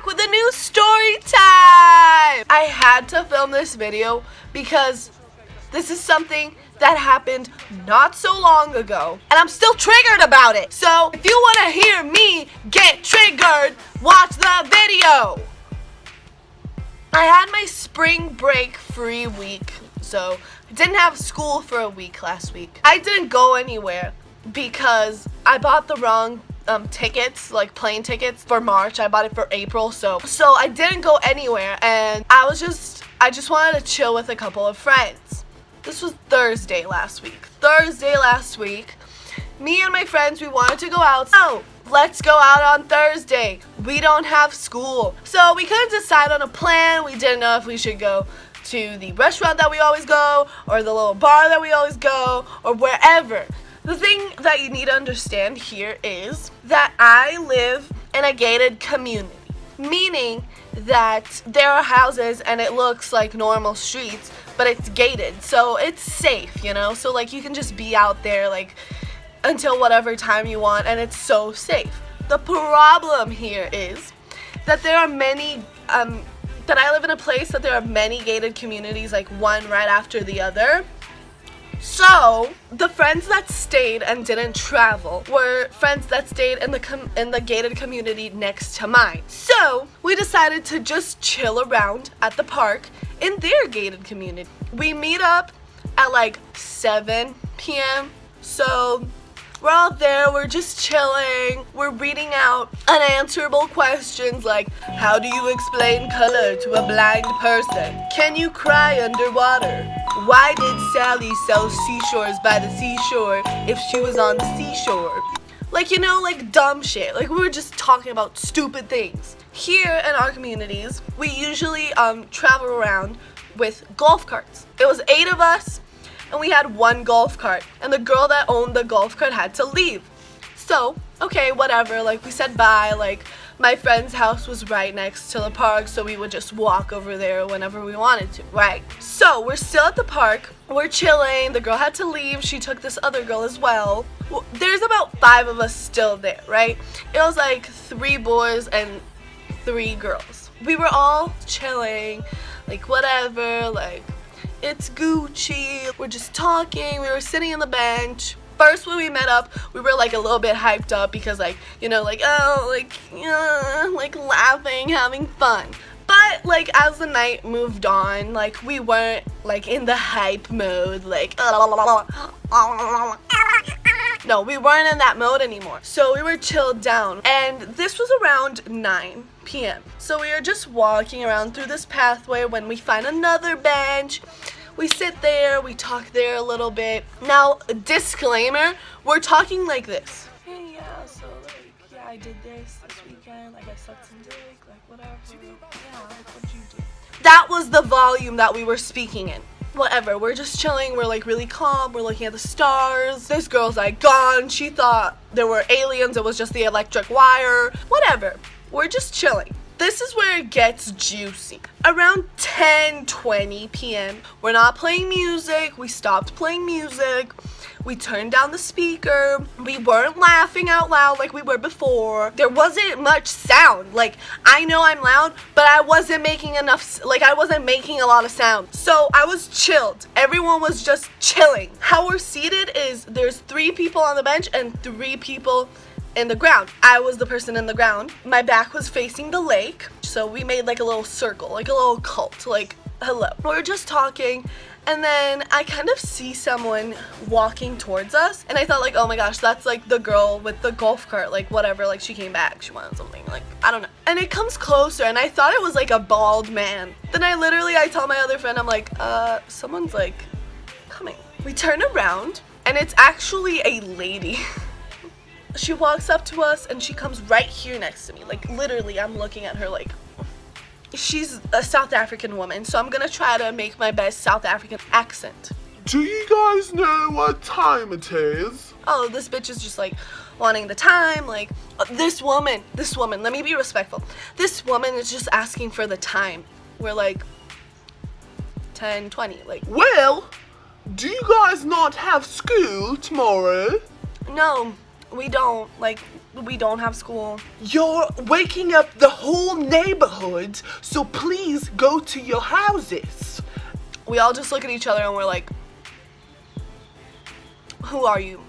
with a new story time! I had to film this video because this is something that happened not so long ago, and I'm still triggered about it. So if you want to hear me get triggered, watch the video. I had my spring break free week, so I didn't have school for a week last week. I didn't go anywhere because I bought the wrong tickets, like plane tickets for March. I bought it for April, so I didn't go anywhere, and I just wanted to chill with a couple of friends. This was Thursday last week. Me and my friends, we wanted to go out. So let's go out on Thursday. We don't have school, so we couldn't decide on a plan. We didn't know if we should go to the restaurant that we always go, or the little bar that we always go, or wherever. The thing that you need to understand here is that I live in a gated community, meaning that there are houses and it looks like normal streets, but it's gated, so it's safe, you know? So like you can just be out there like until whatever time you want, and it's so safe. The problem here is that there are many, that I live in a place that there are many gated communities, like one right after the other. So the friends that stayed and didn't travel were friends that stayed in the gated community next to mine. So we decided to just chill around at the park in their gated community. We meet up at like 7 p.m. So we're all there, we're just chilling, we're reading out unanswerable questions like, how do you explain color to a blind person? Can you cry underwater? Why did Sally sell seashores by the seashore if she was on the seashore? Like, you know, like dumb shit. Like, we were just talking about stupid things. Here in our communities, we usually travel around with golf carts. It was 8 of us, and we had one golf cart, and the girl that owned the golf cart had to leave. So, okay, whatever, like we said bye. Like, my friend's house was right next to the park, so we would just walk over there whenever we wanted to, right? So we're still at the park, we're chilling, the girl had to leave, she took this other girl as well. There's about 5 of us still there, right? It was like 3 boys and 3 girls. We were all chilling, like whatever, like it's Gucci, we're just talking, we were sitting on the bench. First, when we met up, we were like a little bit hyped up because like, you know, like, oh, like, like laughing, having fun. But like as the night moved on, like we weren't like in the hype mode, like, no, we weren't in that mode anymore. So we were chilled down, and this was around 9 p.m. So we were just walking around through this pathway when we find another bench. We sit there, we talk there a little bit. Now, disclaimer, we're talking like this. Hey, yeah, so like, yeah, I did this weekend, like I sucked some dick, like whatever, yeah, like what'd you do? That was the volume that we were speaking in. Whatever, we're just chilling, we're like really calm, we're looking at the stars. This girl's like gone, she thought there were aliens, it was just the electric wire, whatever. We're just chilling. This is where it gets juicy. Around 10:20 p.m., we're not playing music. We stopped playing music. We turned down the speaker. We weren't laughing out loud like we were before. There wasn't much sound. Like, I know I'm loud, but I wasn't making enough, like I wasn't making a lot of sound. So I was chilled. Everyone was just chilling. How we're seated is there's 3 people on the bench and 3 people in the ground. I was the person in the ground. My back was facing the lake, so we made like a little circle, like a little cult, like hello. We're just talking, and then I kind of see someone walking towards us, and I thought like, oh my gosh, that's like the girl with the golf cart, like whatever, like she came back, she wanted something, like I don't know. And it comes closer, and I thought it was like a bald man. Then I tell my other friend, I'm like, someone's like coming. We turn around, and it's actually a lady. She walks up to us and she comes right here next to me. Like literally, I'm looking at her like, she's a South African woman, so I'm gonna try to make my best South African accent. Do you guys know what time it is? Oh, this bitch is just like wanting the time, like this woman, let me be respectful. This woman is just asking for the time. We're like 10:20, like. Well, do you guys not have school tomorrow? No, we don't. Like, we don't have school. You're waking up the whole neighborhood, so please go to your houses. We all just look at each other and we're like, who are you?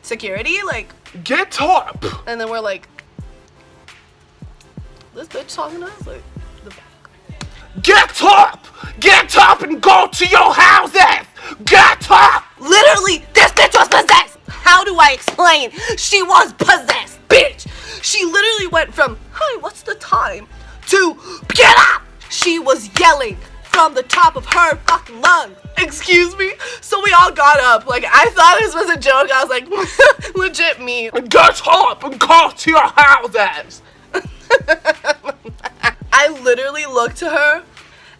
Security? Like, Get up! and then we're like, this bitch talking to us? Like, the fuck? Get up! Get up and go to your houses! Get up! Literally, this bitch was possessed! How do I explain? She was possessed, bitch! She literally went from, hi, what's the time? To, get up! She was yelling from the top of her fucking lungs. Excuse me? So we all got up. Like, I thought this was a joke. I was like, legit me. Get up and go to your houses! I literally looked to her and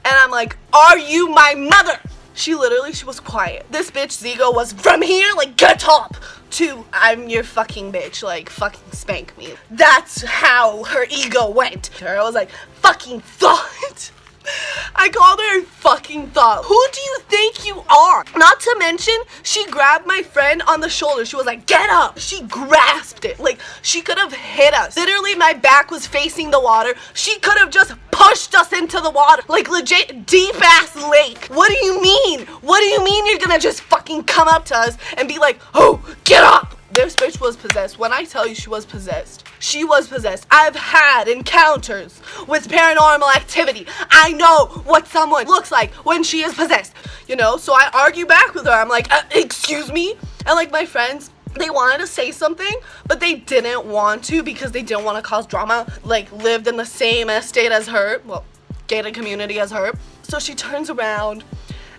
I'm like, are you my mother? She was quiet. This bitch Zigo was from here, like, get up, to I'm your fucking bitch, like, fucking spank me. That's how her ego went. I was like, fucking thought. I called her fucking thought. Who do you think you are? Not to mention, she grabbed my friend on the shoulder. She was like, get up. She grasped it. Like, she could have hit us. Literally, my back was facing the water. She could have just pushed us into the water. Like, legit, deep-ass lake. What do you mean? What do you mean you're gonna just fucking come up to us and be like, oh, get up? This bitch was possessed. When I tell you she was possessed, she was possessed. I've had encounters with paranormal activity. I know what someone looks like when she is possessed, you know? So I argue back with her. I'm like, excuse me? And like my friends, they wanted to say something, but they didn't want to because they didn't want to cause drama. Like, lived in the same estate as her, well, gated community as her. So she turns around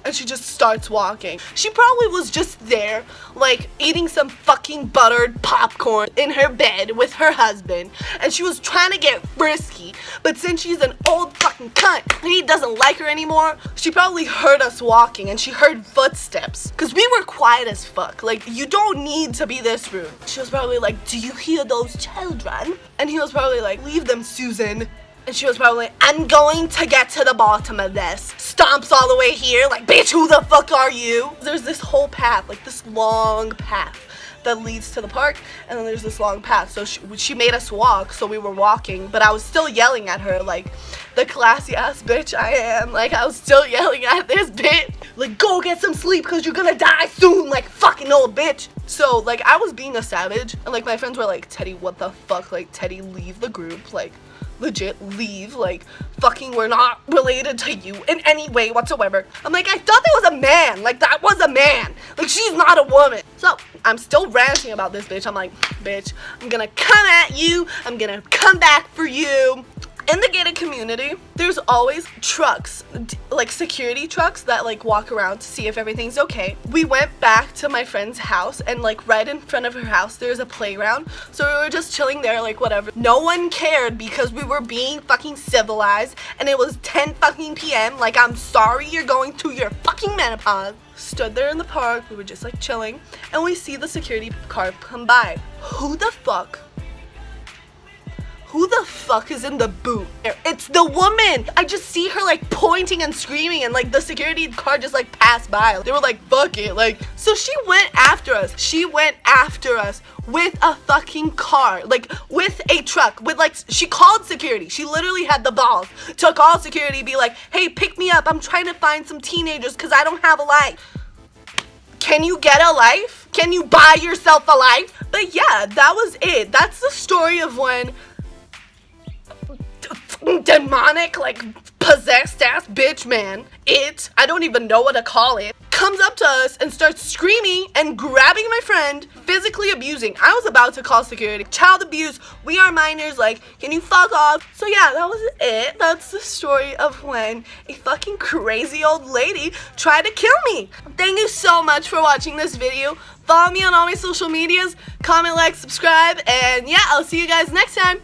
and she just starts walking. She probably was just there, like, eating some fucking buttered popcorn in her bed with her husband, and she was trying to get frisky, but since she's an old fucking cunt and he doesn't like her anymore, she probably heard us walking and she heard footsteps, because we were quiet as fuck. Like, you don't need to be this rude. She was probably like, do you hear those children? And he was probably like, leave them, Susan. And she was probably like, I'm going to get to the bottom of this. Stomps all the way here, like, bitch, who the fuck are you? There's this whole path, like this long path that leads to the park, and then there's this long path. So she made us walk, so we were walking, but I was still yelling at her, like the classy ass bitch I am. Like, I was still yelling at this bitch, like, go get some sleep because you're gonna die soon, like, fucking old bitch. So, like, I was being a savage, and like my friends were like, Teddy, what the fuck? Like, Teddy, leave the group, like, legit leave, like, fucking we're not related to you in any way whatsoever. I'm like, I thought that was a man, like, that was a man, like, she's not a woman. So I'm still ranting about this bitch. I'm like, bitch, I'm gonna come at you, I'm gonna come back for you. In the gated community, there's always trucks, like security trucks that like walk around to see if everything's okay. We went back to my friend's house, and like right in front of her house there's a playground, so we were just chilling there, like, whatever. No one cared because we were being fucking civilized, and it was 10 fucking p.m. Like, I'm sorry you're going through your fucking menopause. Stood there in the park, we were just like chilling, and we see the security car come by. Who the fuck is in the boot? It's the woman. I just see her like pointing and screaming, and like the security car just like passed by. They were like, fuck it. Like, so she went after us. She went after us with a fucking car, like with a truck, with like, she called security. She literally had the balls to call security, be like, hey, pick me up. I'm trying to find some teenagers because I don't have a life. Can you get a life? Can you buy yourself a life? But yeah, that was it. That's the story of when demonic, like, possessed ass bitch man, I don't even know what to call it, comes up to us and starts screaming and grabbing my friend, physically abusing. I was about to call security. Child abuse, we are minors, like, can you fuck off? So yeah, that was it. That's the story of when a fucking crazy old lady tried to kill me. Thank you so much for watching this video. Follow me on all my social medias, comment, like, subscribe, and yeah, I'll see you guys next time.